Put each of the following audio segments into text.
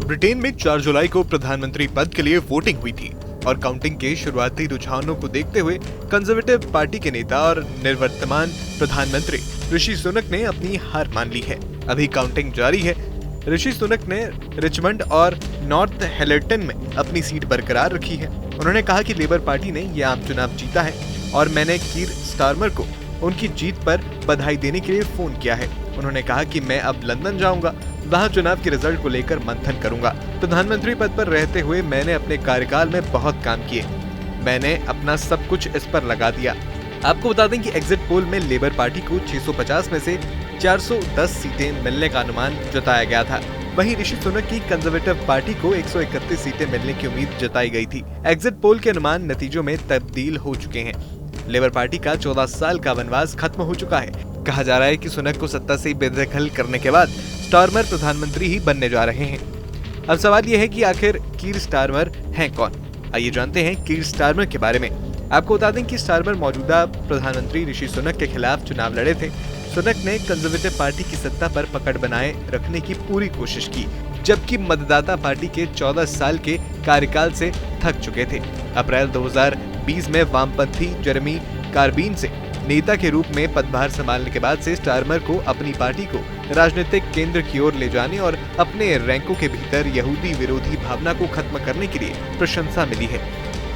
Britain में 4 जुलाई को प्रधानमंत्री पद के लिए वोटिंग हुई थी और काउंटिंग के शुरुआती रुझानों को देखते हुए कंजर्वेटिव पार्टी के नेता और निवर्तमान प्रधानमंत्री ऋषि सुनक ने अपनी हार मान ली है। अभी काउंटिंग जारी है। ऋषि सुनक ने रिचमंड और नॉर्थ हेलर्टन में अपनी सीट बरकरार रखी है। उन्होंने कहा कि लेबर पार्टी ने यह आम चुनाव जीता है और मैंने कीर स्टारमर को उनकी जीत पर बधाई देने के लिए फोन किया है। उन्होंने कहा कि मैं अब लंदन जाऊंगा, वहां चुनाव के रिजल्ट को लेकर मंथन करूंगा। प्रधानमंत्री पद पर रहते हुए मैंने अपने कार्यकाल में बहुत काम किए। मैंने अपना सब कुछ इस पर लगा दिया। आपको बता दें कि एग्जिट पोल में लेबर पार्टी को 650 में से 410 सीटें मिलने का अनुमान जताया गया था। वहीं ऋषि सुनक की कंजर्वेटिव पार्टी को 131 सीटें मिलने की उम्मीद जताई गई थी। एग्जिट पोल के अनुमान नतीजों में तब्दील हो चुके हैं। लेबर पार्टी का 14 साल का वनवास खत्म हो चुका है। कहा जा रहा है कि सुनक को सत्ता से बेदखल करने के बाद स्टारमर प्रधानमंत्री ही बनने जा रहे हैं। अब सवाल यह है कि आखिर कीर स्टारमर हैं कौन? आइए जानते हैं कीर स्टारमर के बारे में। आपको बता दें कि स्टारमर मौजूदा प्रधानमंत्री ऋषि सुनक के खिलाफ चुनाव लड़े थे। सुनक ने कंजर्वेटिव पार्टी की सत्ता पर पकड़ बनाए रखने की पूरी कोशिश की, जबकि मतदाता पार्टी के 14 साल के कार्यकाल से थक चुके थे। अप्रैल 2020 में वामपंथी जेरेमी कार्बिन से नेता के रूप में पदभार संभालने के बाद से स्टारमर को अपनी पार्टी को राजनीतिक केंद्र की ओर ले जाने और अपने रैंकों के भीतर यहूदी विरोधी भावना को खत्म करने के लिए प्रशंसा मिली है।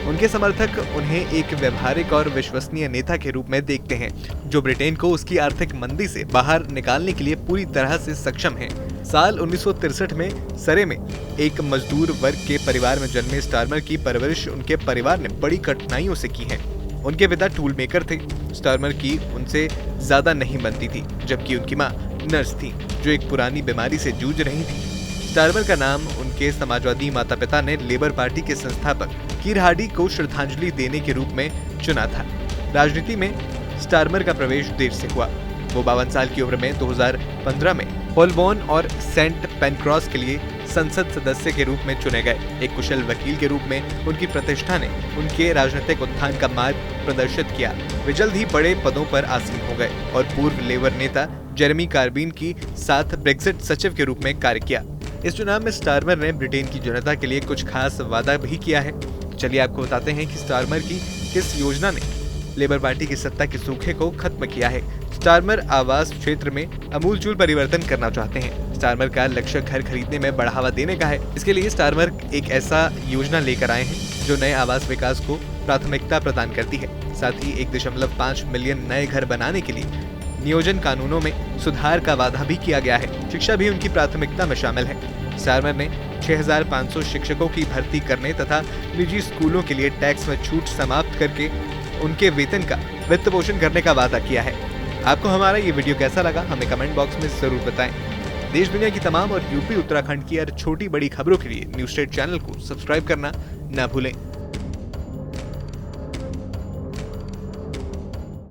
उनके समर्थक उन्हें एक व्यवहारिक और विश्वसनीय नेता के रूप में देखते हैं, जो ब्रिटेन को उसकी आर्थिक मंदी से बाहर निकालने के लिए पूरी तरह से सक्षम है। साल 1963 में सरे में एक मजदूर वर्ग के परिवार में जन्मे स्टारमर की परवरिश उनके परिवार ने बड़ी कठिनाइयों से की है। उनके पिता टूल मेकर थे। स्टारमर की उनसे ज्यादा नहीं बनती थी, जबकि उनकी मां नर्स थी, जो एक पुरानी बीमारी से जूझ रही थी। स्टारमर का नाम उनके समाजवादी माता पिता ने लेबर पार्टी के संस्थापक कीर हार्डी को श्रद्धांजलि देने के रूप में चुना था। राजनीति में स्टारमर का प्रवेश देर से हुआ। वो 52 साल की उम्र में 2015 में होलबोर्न और सेंट पेनक्रॉस के लिए संसद सदस्य के रूप में चुने गए। एक कुशल वकील के रूप में उनकी प्रतिष्ठा ने उनके राजनीतिक उत्थान का मार्ग प्रदर्शित किया। वे जल्द ही बड़े पदों पर आसीन हो गए और पूर्व लेबर नेता जेरेमी कार्बिन की साथ ब्रेक्जिट सचिव के रूप में कार्य किया। इस चुनाव में स्टारमर ने ब्रिटेन की जनता के लिए कुछ खास वादा भी किया है। चलिए आपको बताते हैं कि स्टारमर की किस योजना ने लेबर पार्टी की सत्ता के सूखे को खत्म किया है। स्टारमर आवास क्षेत्र में अमूलचूल परिवर्तन करना चाहते हैं। स्टारमर का लक्ष्य घर खरीदने में बढ़ावा देने का है। इसके लिए स्टारमर एक ऐसा योजना लेकर आए हैं जो नए आवास विकास को प्राथमिकता प्रदान करती है। साथ ही 1.5 मिलियन नए घर बनाने के लिए नियोजन कानूनों में सुधार का वादा भी किया गया है। शिक्षा भी उनकी प्राथमिकता में शामिल है। स्टारमर ने 6500 शिक्षकों की भर्ती करने तथा निजी स्कूलों के लिए टैक्स में छूट समाप्त करके उनके वेतन का वित्त पोषण करने का वादा किया है। आपको हमारा ये वीडियो कैसा लगा हमें कमेंट बॉक्स में जरूर बताएं। देश दुनिया की तमाम और यूपी उत्तराखंड की हर छोटी बड़ी खबरों के लिए न्यूज़ स्टेट चैनल को सब्सक्राइब करना न भूलें।